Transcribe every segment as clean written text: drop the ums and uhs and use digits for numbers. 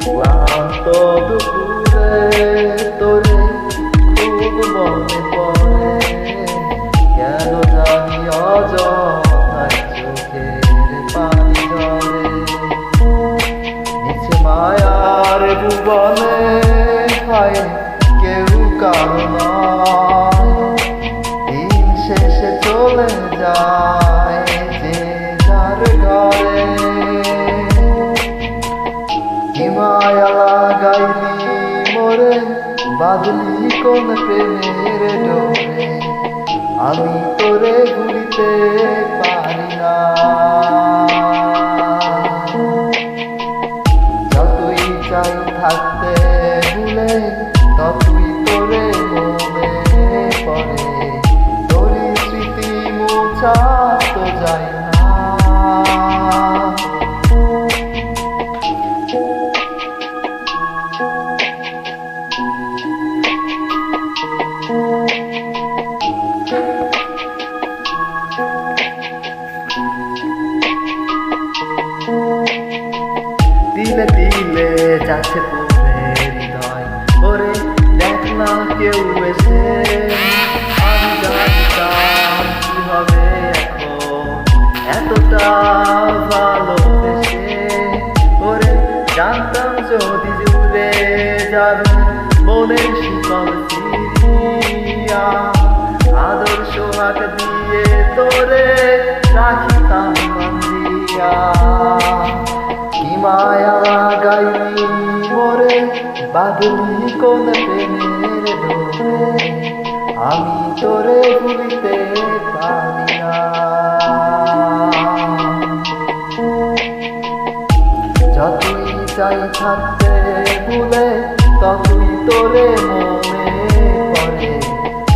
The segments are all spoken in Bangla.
ক্লান্ত দুপুরে তোরে খুব মনে পড়ে, কেন জানি অযথায় চোখের পানি ঝরে। নিচে মায়ার ভুবনে হয় কেউ কারো নয়, দিন শেষে চলে যায় যে যার ঘরে। মায়া লাগাইলি মোরে, বাঁধলি কোন প্রেমের ডোরে, আমি তোরে ভুলিতে পারি না। যতই চাই থাকতে ভুলে, ততই তোরে মনে পড়ে, তোরই স্মৃতি মোছা তো যায় না। দিলে দিলে যাচ্ছে পুরে হৃদয়, ওরে দেখ না কেউ এসে। আমি জানতাম কি হবে এখন এতটা ভালোবেসে, ওরে জানতাম যদি জুড়ে যাবে মনের শিকল ফিরিয়া, আদর্শ হাত দিয়ে তোরে রাখিতাম বান্ধিয়া। কি মায়া লাগাইলি মোরে, বাঁধলি কোন প্রেমের ডোরে, আমি তোরে ভুলিতে পারি না। যতই চাই থাকতে ভুলে, ততই তোরে মনে পড়ে,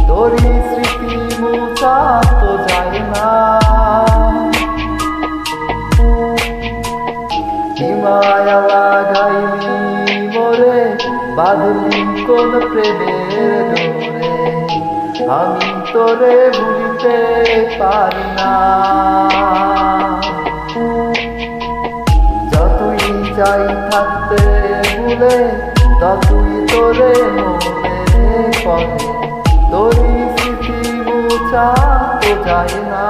তোরই স্মৃতি মোছা তো যায় না। মায়া লাগাইলি মোরে, বাঁধলি কোন প্রেমের ডোরে, আমি তোরে ভুলিতে পারি না। যতই চাই থাকতে ভুলে, ততই তোরে মনে পড়ে, তোরই স্মৃতি মোছা তো যায় না।